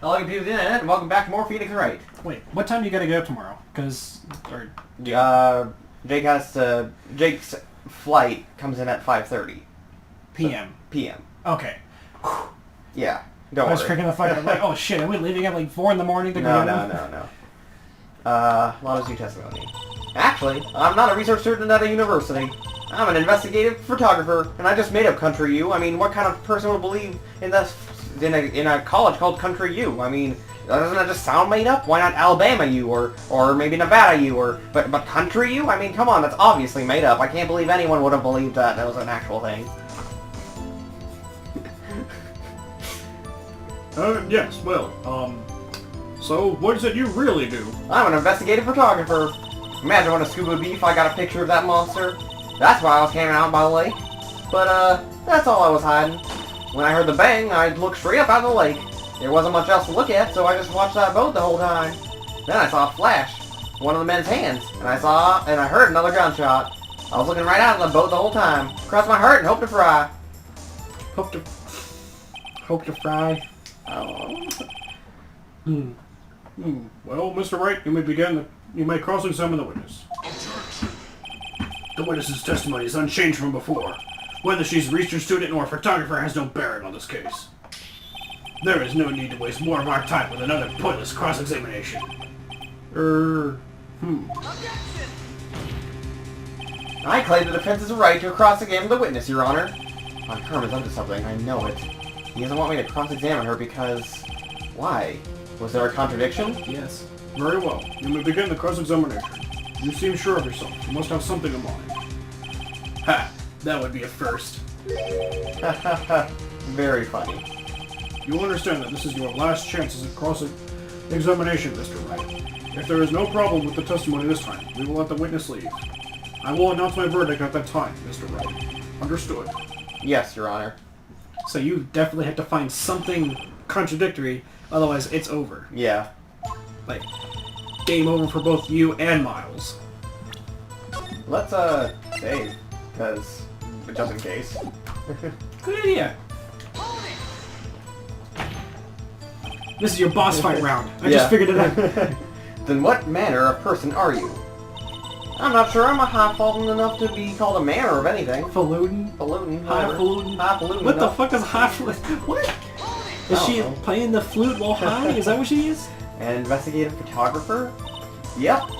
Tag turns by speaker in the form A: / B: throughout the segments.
A: Hello, computer of the internet, and welcome back to more Phoenix Wright.
B: Wait, what time do you gotta get up tomorrow? Because,
A: Jake's flight comes in at 5:30
B: p.m.
A: p.m.
B: Okay.
A: Yeah, don't
B: I was
A: worry.
B: freaking the fuck out. I'm like, oh shit, are we leaving at like 4 in the morning to go?
A: No. A lot of new testimony. Actually, I'm not a research student at a university. I'm an investigative photographer, and I just made up Country U. I mean, what kind of person would believe in this in a college called Country U? I mean, doesn't that just sound made up? Why not Alabama U or maybe Nevada U but Country U? I mean, come on, that's obviously made up. I can't believe anyone would have believed that was an actual thing.
C: Yes, well, so what is it you really do?
A: I'm an investigative photographer. Imagine what a scuba would be if I got a picture of that monster. That's why I was camping out by the lake. But, that's all I was hiding. When I heard the bang, I looked straight up out of the lake. There wasn't much else to look at, so I just watched that boat the whole time. Then I saw a flash. One of the men's hands. And I heard another gunshot. I was looking right out of the boat the whole time. Crossed my heart and hoped to fry.
C: Hope to fry.
A: Oh.
C: Well, Mr. Wright, you may cross-examine the witness. The witness's testimony is unchanged from before. Whether she's a research student or a photographer has no bearing on this case. There is no need to waste more of our time with another pointless cross-examination.
A: I claim the defense's right to cross-examine the witness, Your Honor. My Herm is up to something, I know it. He doesn't want me to cross-examine her because... Why? Was there a contradiction?
C: Yes. Very well. You may begin the cross-examination. You seem sure of yourself. You must have something in mind. Ha! That would be a first.
A: Very funny.
C: You understand that this is your last chance as a cross-examination, Mr. Wright. If there is no problem with the testimony this time, we will let the witness leave. I will announce my verdict at that time, Mr. Wright. Understood.
A: Yes, Your Honor.
B: So you definitely have to find something contradictory, otherwise it's over.
A: Yeah.
B: Like, game over for both you and Miles.
A: Let's, save. Because, just in case.
B: Good idea. This is your boss fight round. I just figured it out.
A: Then what manner of person are you? I'm not sure I'm a highfalutin enough to be called a manner of anything.
B: Falutin?
A: Falutin.
B: Highfalutin?
A: Highfalutin.
B: What the fuck is highfalutin? What? Is she playing the flute while high? Is that what she is?
A: An investigative photographer? Yep.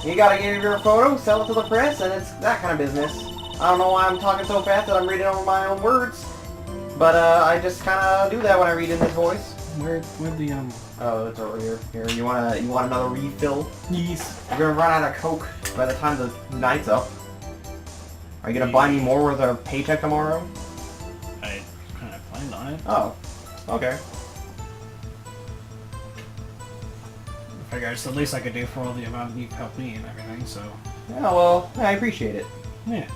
A: You gotta get your photo, sell it to the press, and it's that kind of business. I don't know why I'm talking so fast that I'm reading over my own words. But, I just kinda do that when I read in this voice.
B: Where'd the,
A: Oh, it's over here. Here, you want another refill?
B: Yes.
A: You're gonna run out of Coke by the time the night's up. Are you gonna buy me more with a paycheck tomorrow?
B: I kind of planned on it.
A: Oh. Okay.
B: I figured it's the least I could do for all the amount you've helped me and everything, so...
A: Yeah, well, I appreciate it.
B: Yeah.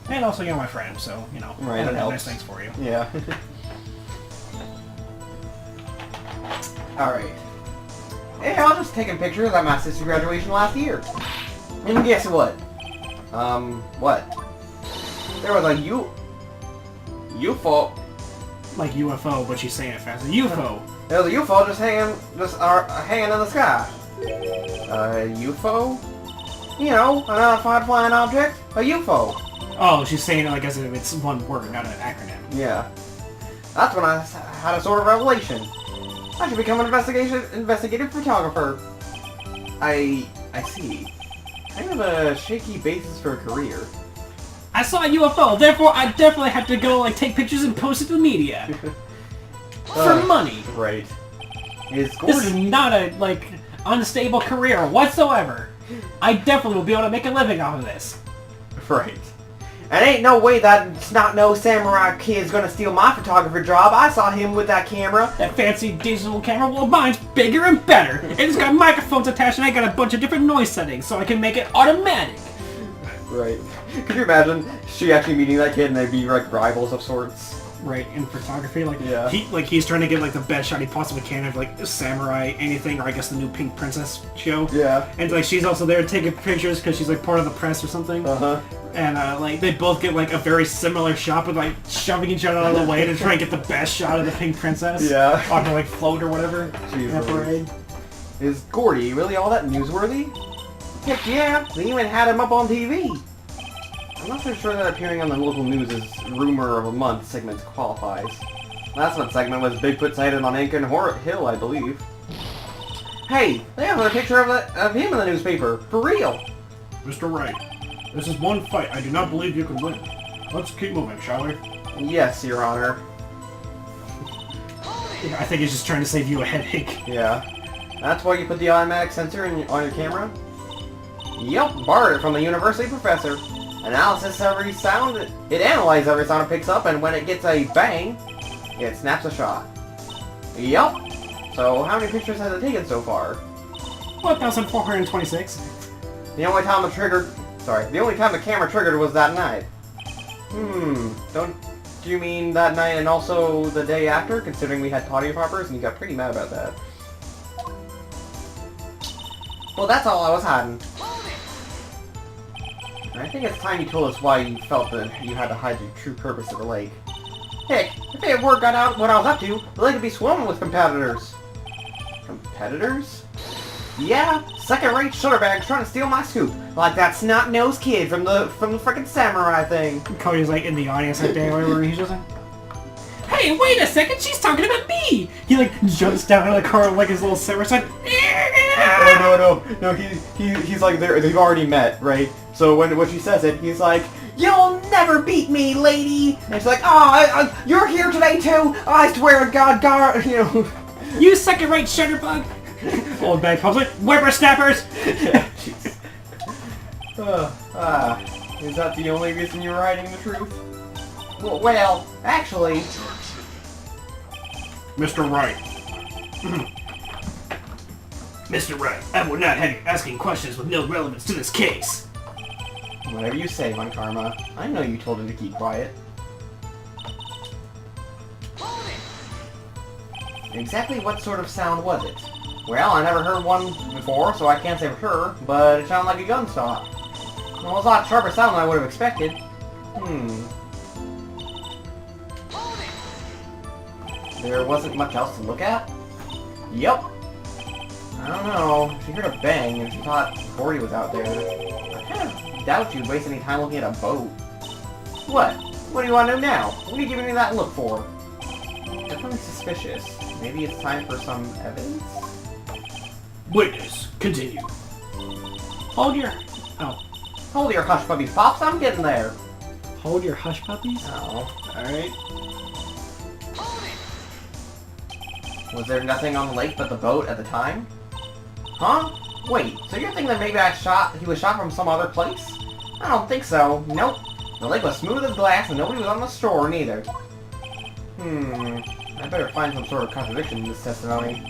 B: And also you're my friend, so, you know,
A: Right,
B: I
A: that
B: have
A: helps.
B: nice things for you.
A: Yeah. Alright. Hey, I was just taking pictures at my sister's graduation last year. And guess what? What? There was a UFO.
B: Like UFO, but she's saying it fast. A UFO!
A: There was a UFO just hanging in the sky. A UFO? You know, an unidentified flying object. A UFO.
B: Oh, she's saying it like as if it's one word, not an acronym.
A: Yeah. That's when I had a sort of revelation. I should become an investigative photographer. I see. I have a shaky basis for a career.
B: I saw a UFO, therefore I definitely have to go like take pictures and post it to the media. For money.
A: Right.
B: This is not a, like, unstable career whatsoever. I definitely will be able to make a living off of this.
A: Right. And ain't no way that snot-nosed samurai kid's gonna steal my photographer job. I saw him with that camera.
B: That fancy digital camera, well mine's bigger and better. It's got microphones attached and I got a bunch of different noise settings so I can make it automatic.
A: Right. Could you imagine she actually meeting that kid and they'd be like rivals of sorts?
B: right, in photography. Like,
A: Yeah.
B: he's trying to get like the best shot he possibly can of like samurai anything, or I guess the new Pink Princess show.
A: Yeah.
B: And like she's also there taking pictures because she's like part of the press or something. And like they both get like a very similar shot, but like shoving each other out of the way to try and get the best shot of the Pink Princess.
A: Yeah.
B: On her like float or whatever.
A: Jeez,
B: That parade.
A: Is Gordy really all that newsworthy? Heck yeah, they even had him up on TV. I'm not so sure that appearing on the local news as Rumor of a Month segment qualifies. Last month's segment was Bigfoot sighted on Aiken Hill, I believe. Hey, they have a picture of him in the newspaper, for real.
C: Mr. Wright, this is one fight I do not believe you can win. Let's keep moving, shall we?
A: Yes, Your Honor.
B: I think he's just trying to save you a headache.
A: Yeah. That's why you put the automatic sensor on your camera? Yep, borrowed it from a university professor. Analysis every sound, it analyzes every sound it picks up, and when it gets a bang, it snaps a shot. Yep. So how many pictures has it taken so far?
B: 1,426.
A: The only time the camera triggered was that night. Don't you mean that night and also the day after, considering we had potty poppers and you got pretty mad about that? Well, that's all I was hiding. I think it's time you told us why you felt that you had to hide your true purpose of the lake. Heck, if word got out what I was up to, the lake would be swarming with competitors. Competitors? Yeah, second-rate shutterbags trying to steal my scoop, like that snot-nosed kid from the frickin' samurai thing.
B: Cody's like in the audience that day, where he's just like, "Hey, wait a second, she's talking about me!" He like jumps down out of the car like his little samurai side.
A: No, he's like, they've already met, right? So when she says it, he's like, "You'll never beat me, lady!" And she's like, "Oh, you're here today too? I swear to God, you know."
B: You second-rate shutterbug! Old bag comes like, whippersnappers!
A: Yeah, jeez. Is that the only reason you were hiding the truth? Well, actually...
C: Mr. Wright.
B: Mr. Wright, I will not have you asking questions with no relevance to this case.
A: Whatever you say, my karma. I know you told him to keep quiet. Exactly what sort of sound was it? Well, I never heard one before, so I can't say for sure, but it sounded like a gunshot. Well, it was a lot sharper sound than I would have expected. There wasn't much else to look at? Yep. I don't know. She heard a bang and she thought Gordy was out there. I kind of doubt you'd waste any time looking at a boat. What? What do you want to know now? What are you giving me that look for? Definitely suspicious. Maybe it's time for some evidence?
C: Witness, continue.
B: Hold your
A: Hush puppies, Pops, I'm getting there.
B: Hold your hush puppies?
A: Oh.
B: Alright.
A: Was there nothing on the lake but the boat at the time? Huh? Wait, so you're thinking that maybe he was shot from some other place? I don't think so. Nope. The lake was smooth as glass and nobody was on the shore neither. I better find some sort of contradiction in this testimony.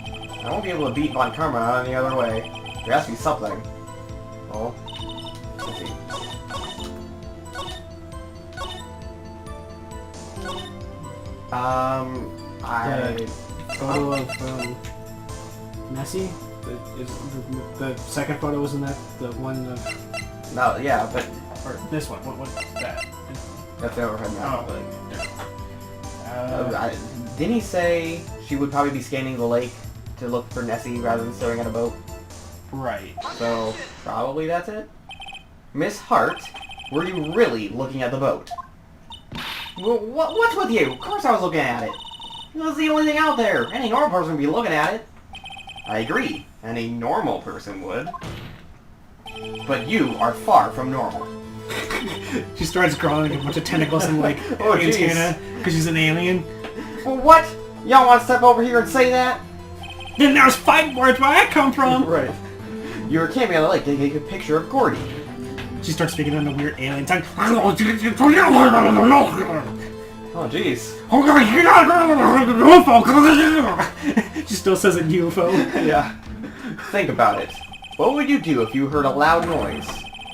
A: I won't be able to beat Von Karma any other way. There has to be something. Oh. Let's see.
B: Photo of Nessie? The second photo wasn't that the one of...
A: No, yeah, but...
B: Or this one, what's that?
A: That's the overhead map.
B: Oh.
A: Didn't he say she would probably be scanning the lake to look for Nessie rather than staring at a boat?
B: Right.
A: So, probably that's it? Miss Hart, were you really looking at the boat? What's with you? Of course I was looking at it. It was the only thing out there. Any normal person would be looking at it. I agree. Any normal person would. But you are far from normal.
B: She starts growing a bunch of tentacles and like antenna because she's an alien.
A: Well, what? Y'all want to step over here and say that?
B: Then there's fighting words where I come from!
A: Right. You were camping on the lake to take a picture of Gordy.
B: She starts speaking in a weird alien tongue.
A: Oh, jeez.
B: She still says it UFO.
A: Yeah. Think about it. What would you do if you heard a loud noise?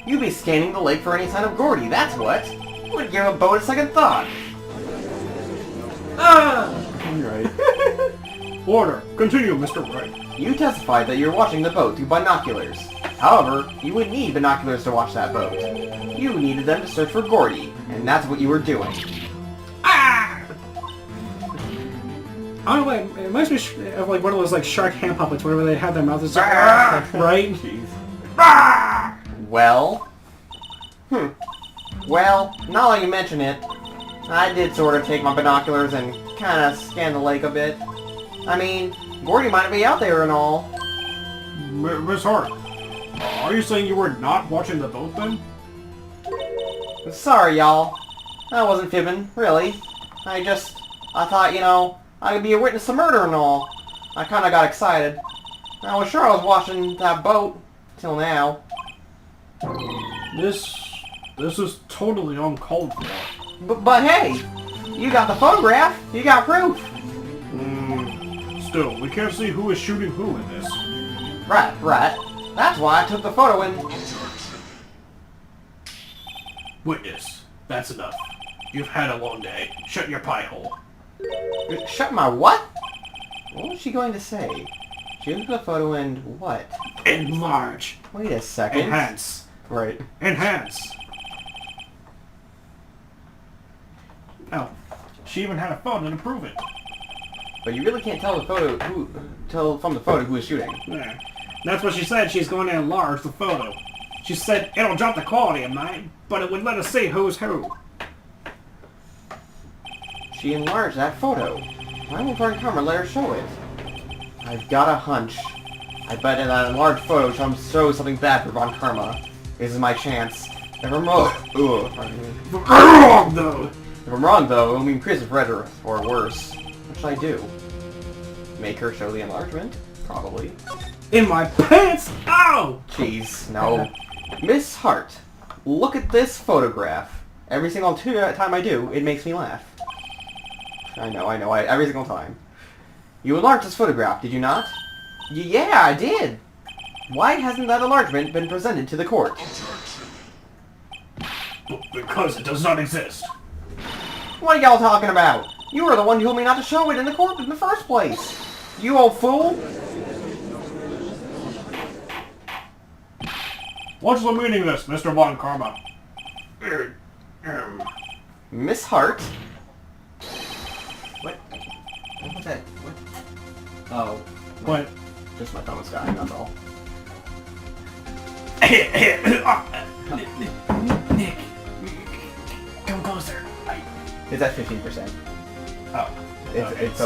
A: You'd be scanning the lake for any sign of Gordy, that's what. You wouldn't give a boat a second thought. Right.
C: Order. Continue, Mr. Wright.
A: You testified that you're watching the boat through binoculars. However, you would need binoculars to watch that boat. You needed them to search for Gordy, and that's what you were doing.
B: Oh wait, it reminds me of like one of those like shark hand puppets whenever they have their mouths right?
A: Jeez. Well? Well, now that you mention it, I did sort of take my binoculars and kind of scan the lake a bit. I mean, Gordy might be out there and all.
C: Miss Hart, are you saying you were not watching the boat then?
A: Sorry, y'all. I wasn't fibbing, really. I thought, you know, I could be a witness to murder and all. I kinda got excited. I was sure I was watching that boat, till now.
C: This is totally uncalled for.
A: But hey, you got the photograph. You got proof.
C: Still, we can't see who is shooting who in this.
A: Right. That's why I took the photo and...
C: Witness, that's enough. You've had a long day. Shut your pie hole.
A: Shut my what? What was she going to say? She took the photo and what?
C: Enlarge.
A: Wait a second.
C: Enhance.
A: Right.
C: Enhance. Oh, she even had a phone to prove it.
A: But you really can't tell from the photo who is shooting.
B: Yeah. That's what she said. She's going to enlarge the photo. She said it'll drop the quality of mine, but it would let us see who's who.
A: She enlarged that photo. Why won't Furry camera let her show it? I've got a hunch. I bet that enlarged photo shows something bad for Von Karma. This is my chance. If I'm wrong, If I'm wrong, though, it'll mean prison forever, or worse. What should I do? Make her show the enlargement? Probably.
B: In my pants? Ow!
A: Jeez, no. Miss Hart, look at this photograph. Every single time I do, it makes me laugh. I know, every single time. You enlarged this photograph, did you not? Yeah, I did! Why hasn't that enlargement been presented to the court?
C: Because it does not exist.
A: What are y'all talking about? You were the one who told me not to show it in the court in the first place! You old fool!
C: What's the meaning of this, Mr. Von Karma?
A: Miss Hart? What? What was that? What? Oh.
B: What?
A: Just my thumb is dying, that's all.
B: Nick, come closer.
A: It's at 15%.
B: Oh.
A: It's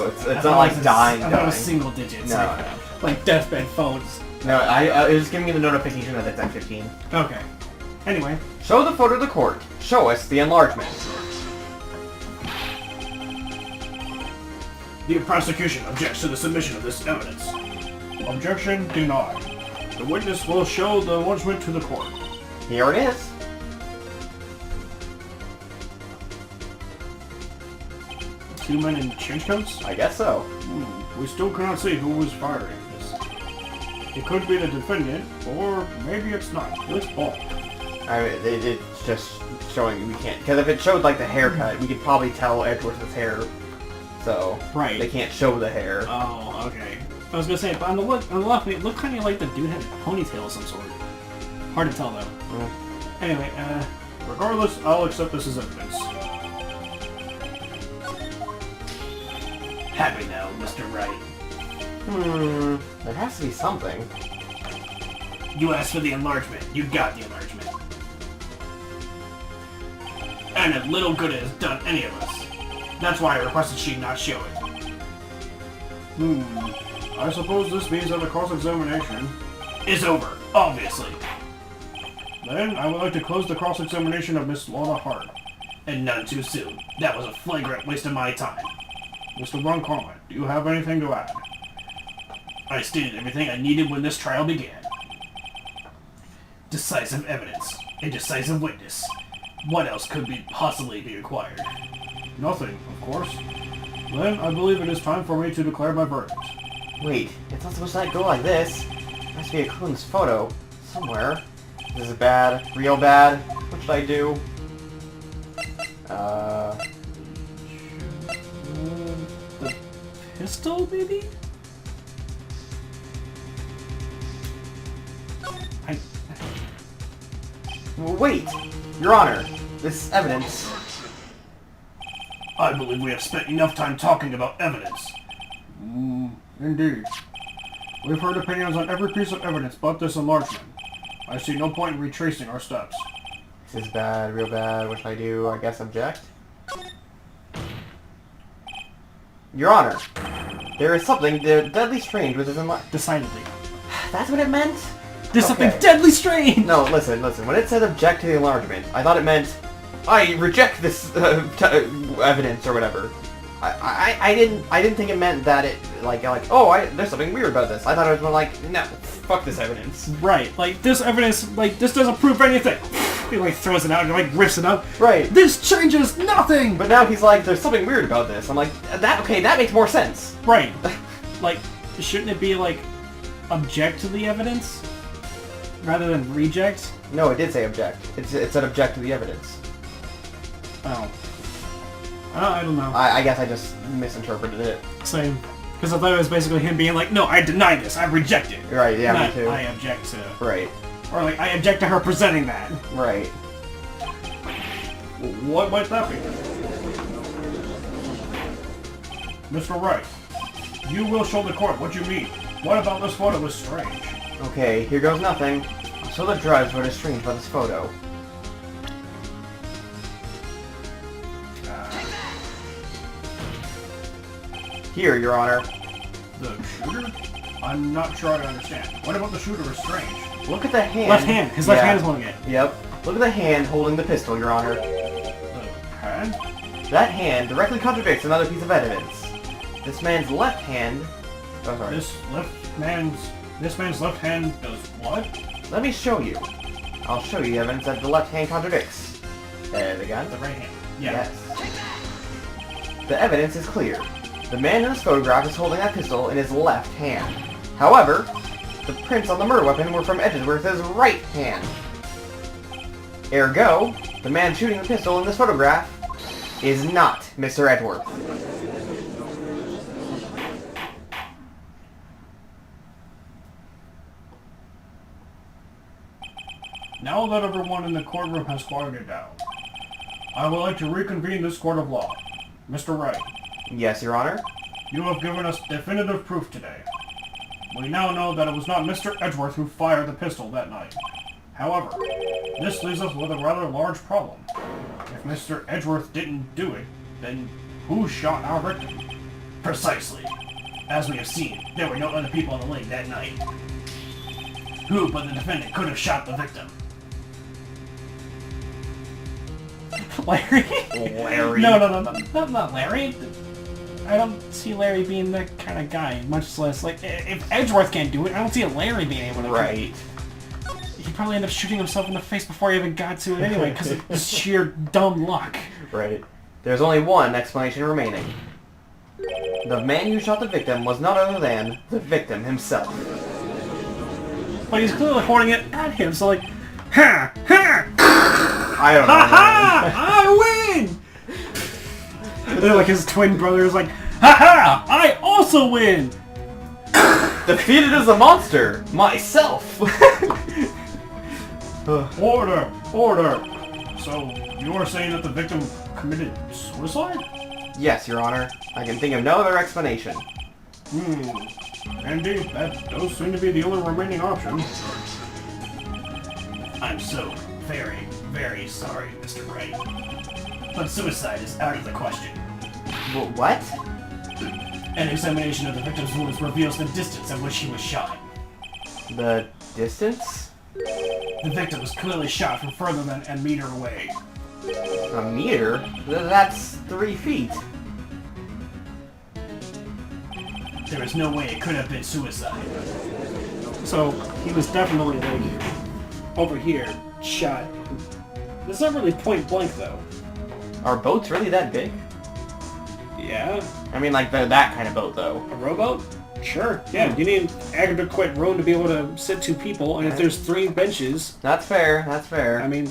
A: not like dying.
B: I thought it was single digits.
A: No.
B: Like deathbed phones.
A: No, it was giving me the notification that it's at 15.
B: Okay. Anyway.
A: Show the photo to the court. Show us the enlargement.
C: The prosecution objects to the submission of this evidence. Objection denied. The witness will show the enlargement to the court.
A: Here it is.
C: Two men in trench coats?
A: I guess so.
C: We still cannot see who was firing this. It could be the defendant, or maybe it's not. It's bald.
A: I mean, it's just showing we can't. Because if it showed like the haircut, we could probably tell Edgeworth's hair. So
B: right.
A: They can't show the hair.
B: Oh, okay. I was gonna say, but on the left, it looked kind of like the dude had a ponytail of some sort. Hard to tell though. Anyway,
C: regardless, I'll accept this as evidence.
B: Happy now, Mr. Wright.
A: There has to be something.
B: You asked for the enlargement. You got the enlargement. And if little good it has done any of us. That's why I requested she not show it.
C: I suppose this means that the cross-examination
B: is over, obviously.
C: Then I would like to close the cross-examination of Miss Lorna Hart.
B: And none too soon. That was a flagrant waste of my time.
C: Mr. Von Karma, do you have anything to add?
B: I stated everything I needed when this trial began. Decisive evidence. A decisive witness. What else could possibly be required?
C: Nothing, of course. Then I believe it is time for me to declare my verdict.
A: Wait, it's not supposed to go like this. There has to be a clue in this photo. Somewhere. This is bad. Real bad. What should I do?
B: pistol, maybe?
A: Wait! Your Honor, this evidence...
C: I believe we have spent enough time talking about evidence. Indeed. We've heard opinions on every piece of evidence but this enlargement. I see no point in retracing our steps.
A: This is bad, real bad. What should I do? I guess object? Your Honor, there is something deadly strange with this enlargement.
B: Decidedly.
A: That's what it meant?
B: There's something deadly strange!
A: No, listen. When it said object to the enlargement, I thought it meant I reject this evidence or whatever. I didn't think it meant that it there's something weird about this. I thought it was more like, no, fuck this evidence.
B: Right, like this evidence, like this doesn't prove anything. He like throws it out and like rips it up.
A: Right.
B: This changes nothing.
A: But now he's like, there's something weird about this. I'm like, that makes more sense.
B: Right. Like, shouldn't it be like object to the evidence rather than reject?
A: No, it did say object. It said object to the evidence.
B: Oh. I don't know.
A: I guess I just misinterpreted it.
B: Same. Because I thought it was basically him being like, no, I deny this. I reject it.
A: Right, yeah,
B: Not,
A: me too.
B: I object to...
A: Right.
B: Or like, I object to her presenting that.
A: Right.
C: What might that be? Mr. Wright, you will show the court what you mean. What about this photo is strange?
A: Okay, here goes nothing. So the drives what is strange about this photo. Here, Your Honor.
C: The shooter? I'm not sure I understand. What about the shooter is strange?
A: Look at the hand.
B: Left hand. His left hand is holding it.
A: Yep. Look at the hand holding the pistol, Your Honor.
C: The hand?
A: That hand directly contradicts another piece of evidence. This man's left hand... Oh, sorry.
C: This man's left hand does what?
A: Let me show you. I'll show you evidence that the left hand contradicts. There, the gun?
B: The right hand. Yeah.
A: Yes. The evidence is clear. The man in this photograph is holding that pistol in his left hand. However, the prints on the murder weapon were from Edgeworth's right hand. Ergo, the man shooting the pistol in this photograph is not Mr. Edgeworth.
C: Now that everyone in the courtroom has quieted down, I would like to reconvene this court of law. Mr. Wright.
A: Yes, Your Honor.
C: You have given us definitive proof today. We now know that it was not Mr. Edgeworth who fired the pistol that night. However, this leaves us with a rather large problem. If Mr. Edgeworth didn't do it, then who shot our victim? Precisely. As we have seen, there were no other people on the lake that night. Who but the defendant could have shot the victim?
B: Larry?
A: Larry.
B: No, not Larry. I don't see Larry being that kind of guy, much less, like, if Edgeworth can't do it, I don't see Larry being able to do it.
A: Right.
B: He'd probably end up shooting himself in the face before he even got to it anyway, because of sheer dumb luck.
A: Right. There's only one explanation remaining. The man who shot the victim was none other than the victim himself.
B: But he's clearly pointing it at him, so like, ha! Ha!
A: I don't know.
B: Ha ha! I win! And then, like, his twin brother is like, ha ha! I also win!
A: Defeated as a monster! Myself!
C: Order! Order! So, you're saying that the victim committed suicide?
A: Yes, Your Honor. I can think of no other explanation.
C: Indeed, that does seem to be the only remaining option. I'm so very, very sorry, Mr. Wright. But suicide is out of the question.
A: What?
C: An examination of the victim's wounds reveals the distance at which he was shot.
A: The distance?
C: The victim was clearly shot from further than a meter away.
A: A meter? That's 3 feet.
C: There is no way it could have been suicide.
B: So, he was definitely, like, over here, shot. It's not really point blank, though.
A: Are boats really that big?
B: Yeah.
A: I mean, like, that kind of boat, though.
B: A rowboat? Sure. Yeah, you need adequate room to be able to sit 2 people, and if there's 3 benches...
A: That's fair, that's fair.
B: I mean,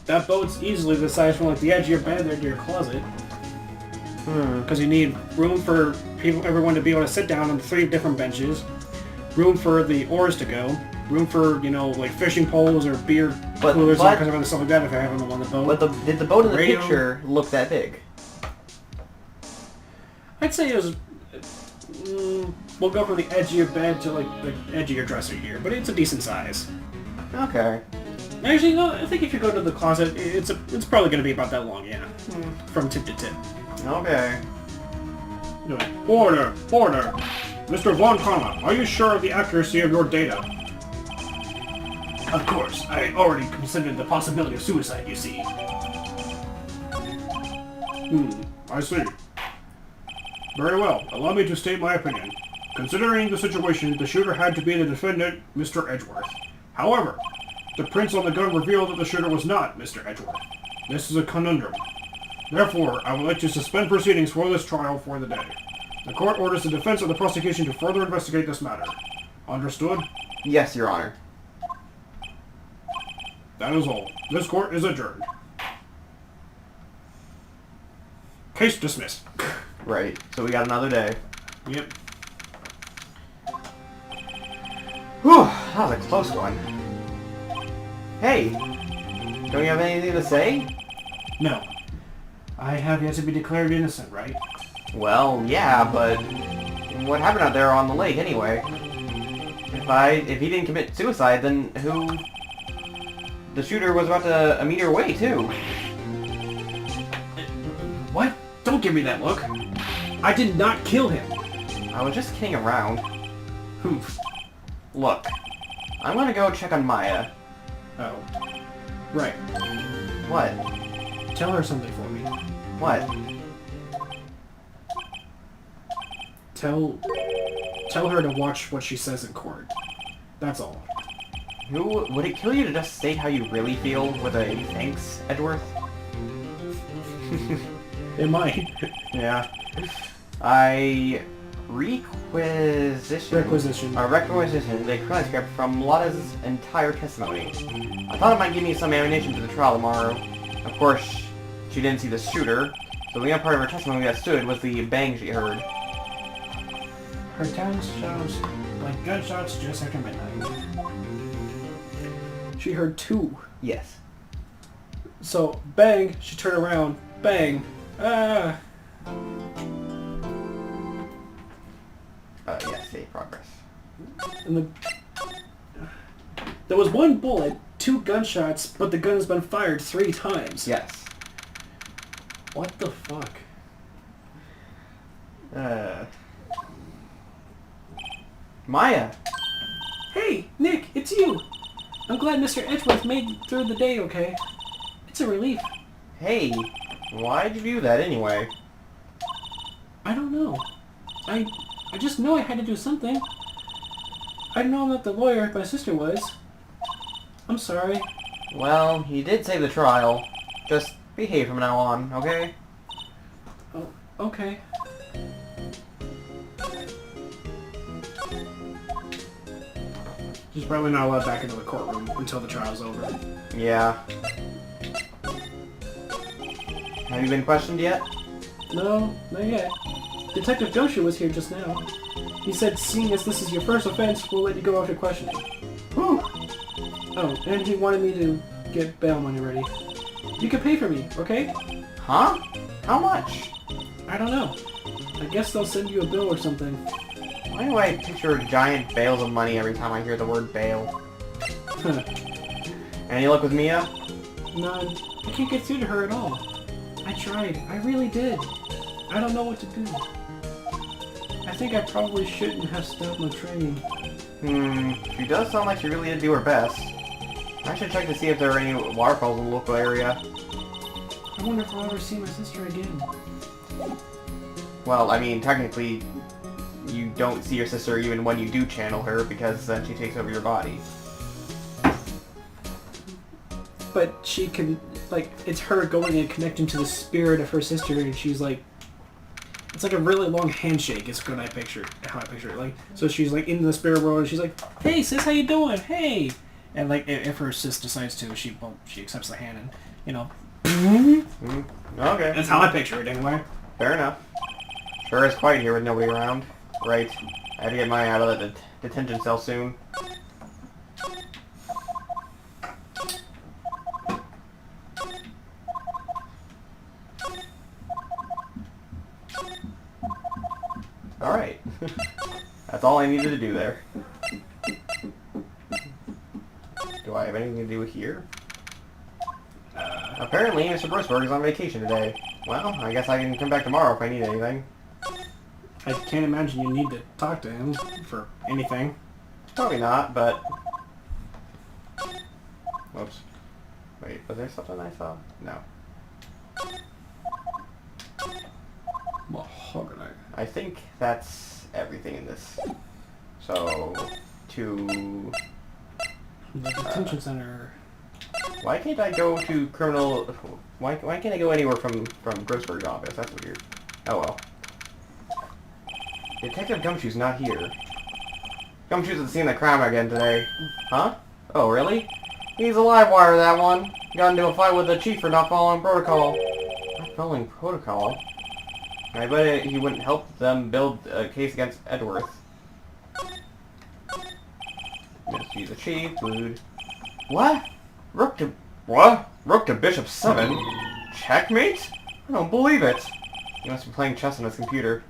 B: that boat's easily the size from, like, the edge of your bed there to your closet. Because you need room for everyone to be able to sit down on 3 different benches, room for the oars to go, room for, you know, like fishing poles or beer coolers and kind of stuff like that if I have them on the boat.
A: But did the boat in the picture look that big?
B: I'd say it was... we'll go from the edge of your bed to like the edge of your dresser here, but it's a decent size.
A: Okay.
B: Actually, no, I think if you go to the closet, it's probably going to be about that long, yeah. From tip to tip.
A: Okay.
C: Order! Order! Mr. Von Karma, are you sure of the accuracy of your data?
B: Of course, I already considered the possibility of suicide, you see.
C: I see. Very well. Allow me to state my opinion. Considering the situation, the shooter had to be the defendant, Mr. Edgeworth. However, the prints on the gun reveal that the shooter was not Mr. Edgeworth. This is a conundrum. Therefore, I would like to suspend proceedings for this trial for the day. The court orders the defense and the prosecution to further investigate this matter. Understood?
A: Yes, Your Honor.
C: That is all. This court is adjourned. Case dismissed.
A: Right. So we got another day.
C: Yep.
A: Whew, that was a close one. Hey, don't you have anything to say?
B: No. I have yet to be declared innocent, right?
A: Well, yeah, but what happened out there on the lake anyway? If he didn't commit suicide, then who? The shooter was about to a meter away too.
B: What? Don't give me that look. I did not kill him.
A: I was just kidding around.
B: Oof.
A: Look, I'm gonna go check on Maya.
B: Oh. Right.
A: What?
B: Tell her something for me.
A: What?
B: Tell her to watch what she says in court. That's all.
A: Would it kill you to just state how you really feel with a thanks, Edgeworth?
B: It might.
A: Yeah. Requisition the transcript from Lotta's entire testimony. I thought it might give me some ammunition for the trial tomorrow. Of course, she didn't see the shooter, so the only part of her testimony that stood was the bang she heard.
B: Her town sounds like gunshots just after midnight. She heard 2.
A: Yes.
B: So, bang, she turned around, bang, ah.
A: Yes, save progress.
B: And there was 1 bullet, 2 gunshots, but the gun has been fired 3 times.
A: Yes.
B: What the fuck?
A: Maya!
B: Hey, Nick, it's you! I'm glad Mr. Edgeworth made it through the day okay. It's a relief.
A: Hey, why'd you do that anyway?
B: I don't know. I just know I had to do something. I know I'm not the lawyer my sister was. I'm sorry.
A: Well, you did save the trial. Just behave from now on, okay?
B: Oh, okay.
C: She's probably not allowed back into the courtroom until the trial's over.
A: Yeah. Have you been questioned yet?
B: No, not yet. Detective Joshua was here just now. He said, seeing as this is your first offense, we'll let you go after questioning.
A: Whew.
B: Oh, and he wanted me to get bail money ready. You can pay for me, okay?
A: Huh? How much?
B: I don't know. I guess they'll send you a bill or something.
A: Why do I picture giant bales of money every time I hear the word bail? Any luck with Mia?
B: None. I can't get through to her at all. I tried. I really did. I don't know what to do. I think I probably shouldn't have stopped my training.
A: She does sound like she really did do her best. I should check to see if there are any waterfalls in the local area.
B: I wonder if I'll ever see my sister again.
A: Well, I mean, technically, you don't see your sister even when you do channel her, because then she takes over your body.
B: But she can, like, it's her going and connecting to the spirit of her sister, and she's like, it's like a really long handshake is what I picture, how I picture it. Like, so she's like in the spirit world, and she's like, hey sis, how you doing? Hey! And like, if her sis decides to, she accepts the hand, and, you know.
A: Okay.
B: That's how I picture it anyway.
A: Fair enough. Sure is quiet here with nobody around. Right. I have to get mine out of the detention cell soon. Alright. That's all I needed to do there. Do I have anything to do here? Apparently, Mr. JustBored is on vacation today. Well, I guess I can come back tomorrow if I need anything.
B: I can't imagine you need to talk to him for anything.
A: Probably not, but... Whoops. Wait, was there something I saw? No.
B: Mahogany.
A: I think that's everything in this. So, to...
B: The detention center.
A: Why can't I go to criminal... Why can't I go anywhere from JustBored's office? That's weird. Oh well. Detective Gumshoe's not here. Gumshoe's at the scene of the crime again today. Huh? Oh, really? He's a live wire, that one. Got into a fight with the chief for not following protocol. Not following protocol? I bet he wouldn't help them build a case against Edworth. Must be the chief, dude. What? Rook to Bishop 7? Checkmate? I don't believe it. He must be playing chess on his computer.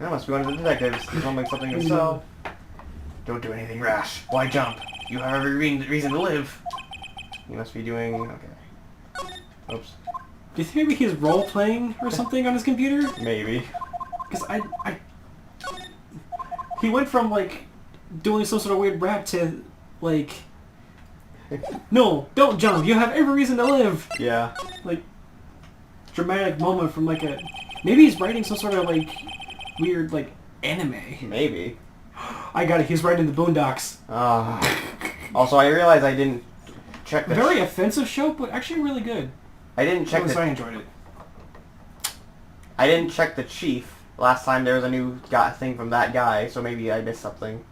A: That must be one of the detectives. He's filming something himself. Don't do anything rash. Why jump? You have every reason to live. He must be doing... Okay. Oops.
B: Do you think maybe he's role-playing or something on his computer?
A: Maybe.
B: Because he went from, like, doing some sort of weird rap to, like... No, don't jump. You have every reason to live.
A: Yeah.
B: Like, dramatic moment from, like, a... Maybe he's writing some sort of, like, weird, like, anime.
A: Maybe.
B: I got it. He's writing the Boondocks.
A: Also, I realized I didn't check the...
B: Very offensive show, but actually really good.
A: I didn't check
B: I enjoyed it.
A: I didn't check the chief last time there was a new thing from that guy, so maybe I missed something.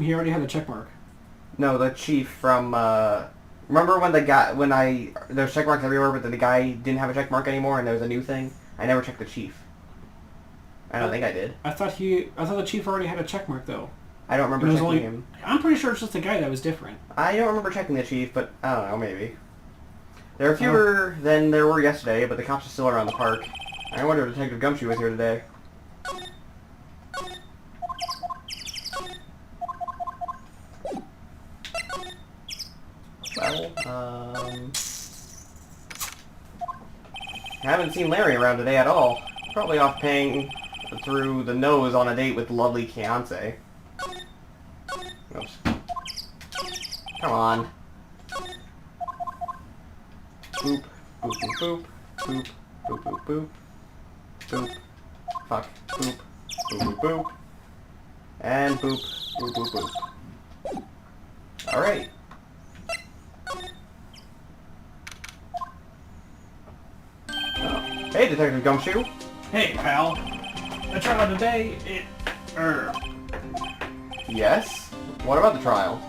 B: He already had a check mark.
A: No, the chief from, remember when there's check marks everywhere, but the guy didn't have a check mark anymore and there was a new thing? I never checked the chief. I don't think I did.
B: I thought the chief already had a check mark, though.
A: I don't remember checking him.
B: I'm pretty sure it's just the guy that was different.
A: I don't remember checking the chief, but I don't know, maybe. There are fewer than there were yesterday, but the cops are still around the park. I wonder if Detective Gumshoe was here today. Well, I haven't seen Larry around today at all. Probably off paying through the nose on a date with lovely fiancé. Oops. Come on. Boop, boop, boop, boop, boop, boop, boop, boop, fuck, boop, boop, boop, boop, and boop, boop, boop, boop. Alright. Oh. Hey, Detective Gumshoe.
B: Hey, pal. The trial today,
A: Yes? What about the trial?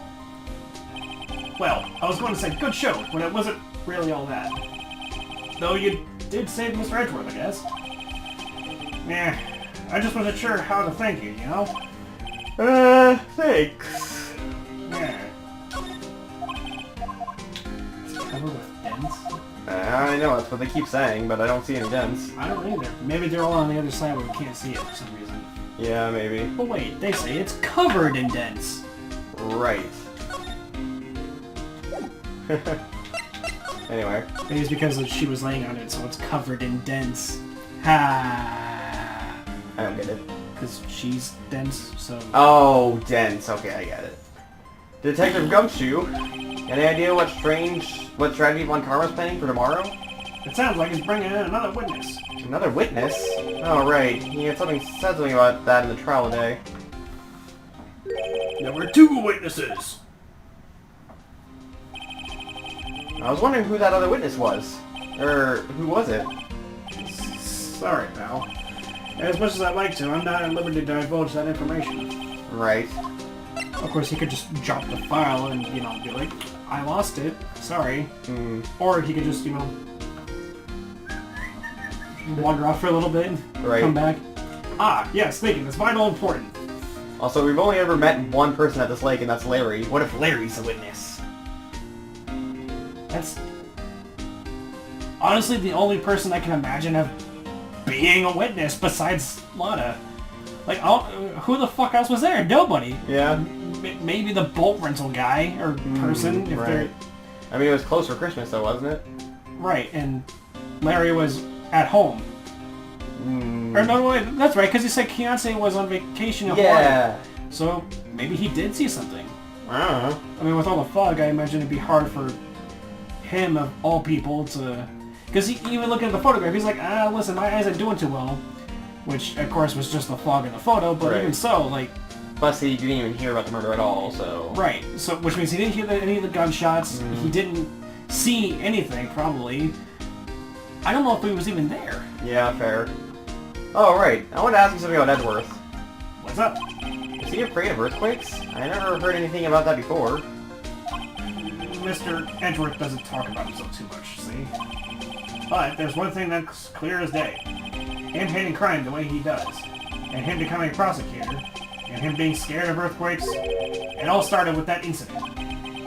B: Well, I was going to say good show, but it wasn't really all that. Though you did save Mr. Edgeworth, I guess. Yeah, I just wasn't sure how to thank you, you know?
A: Thanks.
B: Yeah. It's covered with dents?
A: I know, that's what they keep saying, but I don't see any dents.
B: I don't either. Maybe they're all on the other side where we can't see it for some reason.
A: Yeah, maybe.
B: But wait, they say it's covered in dents.
A: Right. Anyway.
B: Maybe it's because she was laying on it, so it's covered in dents. Ha!
A: I don't get it.
B: Because she's dense, so...
A: Oh, dense. Okay, I get it. Detective Gumshoe, any idea what strategy Von Karma's planning for tomorrow?
B: It sounds like he's bringing in another witness.
A: Another witness? Oh, right. He had said something about that in the trial today.
C: There were 2 witnesses.
A: I was wondering who that other witness was. Or, who was it?
B: Sorry, pal. As much as I'd like to, I'm not at liberty to divulge that information.
A: Right.
B: Of course, he could just drop the file and, you know, be like, I lost it. Sorry. Or he could just, you know... wander off for a little bit,
A: Right.
B: come back. Ah, yes, thinking, it's vital important.
A: Also, we've only ever met one person at this lake, and that's Larry. What if Larry's a witness?
B: That's honestly the only person I can imagine of being a witness besides Lana. Like, who the fuck else was there? Nobody.
A: Yeah.
B: Maybe the boat rental guy or person. If they're
A: Right. I mean, it was close for Christmas, though, wasn't it?
B: right, and Larry was at home. Or no, wait, that's right, because he said Keontae was on vacation in Hawaii.
A: Yeah.
B: So maybe he did see something.
A: I don't know.
B: I mean, with all the fog, I imagine it'd be hard for him, of all people, to... Because he even looking at the photograph, he's like, listen, my eyes aren't doing too well. Which, of course, was just the fog in the photo, but
A: Right.
B: even so, like...
A: Plus, he didn't even hear about the murder at all, so...
B: Right, so which means he didn't hear any of the gunshots, he didn't see anything, probably. I don't know if he was even there.
A: Yeah, fair. Oh, right. I wanted to ask you something about Edgeworth.
B: What's up?
A: Is he afraid of earthquakes? I never heard anything about that before.
B: Mr. Edgeworth doesn't talk about himself too much, see? But there's one thing that's clear as day. Him hating crime the way he does, and him becoming a prosecutor, and him being scared of earthquakes, it all started with that incident.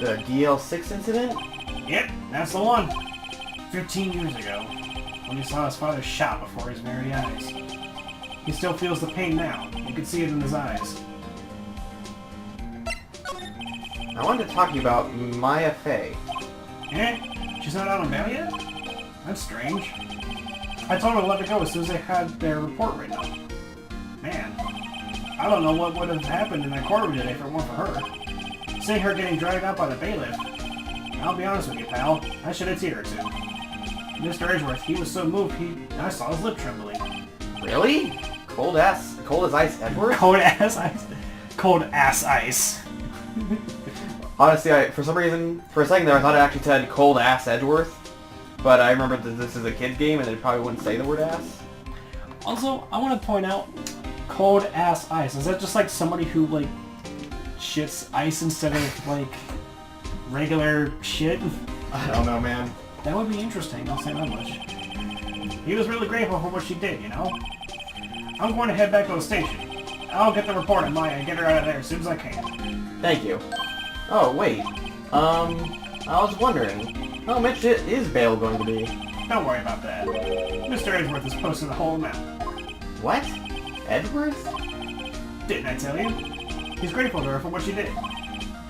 A: The DL6 incident?
B: Yep, that's the one. 15 years ago, when he saw his father shot before his very eyes. He still feels the pain now. You can see it in his eyes.
A: I wanted to talk to you about Maya Fey.
B: Eh? She's not out on bail yet? That's strange. I told her to let her go as soon as they had their report written up. Man, I don't know what would have happened in that courtroom today if it weren't for her. Seeing her getting dragged out by the bailiff, I'll be honest with you, pal, I shed a tear or two. Mr. Edgeworth, he was so moved, I saw his lip trembling.
A: Really? Cold as ice Edgeworth?
B: Cold ass ice. Cold ass ice.
A: Honestly, for some reason, for a second there, I thought it actually said cold ass Edgeworth. But I remember that this is a kid's game and they probably wouldn't say the word ass.
B: Also, I want to point out, cold ass ice. Is that just like somebody who like shits ice instead of like regular shit?
A: I don't know, man.
B: That would be interesting, I'll say that much. He was really grateful for what she did, you know? I'm going to head back to the station. I'll get the report on Maya and get her out of there as soon as I can.
A: Thank you. Oh, wait. I was wondering, how much is bail going to be?
B: Don't worry about that. Mr. Edgeworth has posted the whole amount.
A: What? Edgeworth?
B: Didn't I tell you? He's grateful to her for what she did.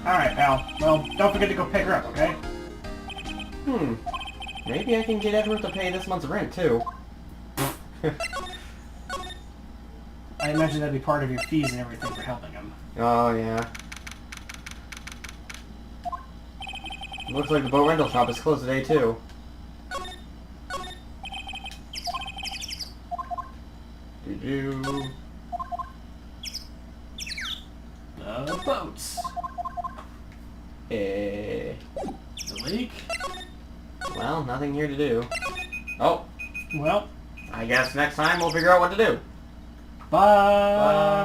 B: Alright, pal. Well, don't forget to go pick her up, okay?
A: Maybe I can get Edgeworth to pay this month's rent, too.
B: I imagine that'd be part of your fees and everything for helping him.
A: Oh, yeah. Looks like the boat rental shop is closed today, too. Doo-doo.
B: The boats.
A: Eh.
B: The lake.
A: Well, nothing here to do. Oh,
B: Well,
A: I guess next time we'll figure out what to do.
B: bye.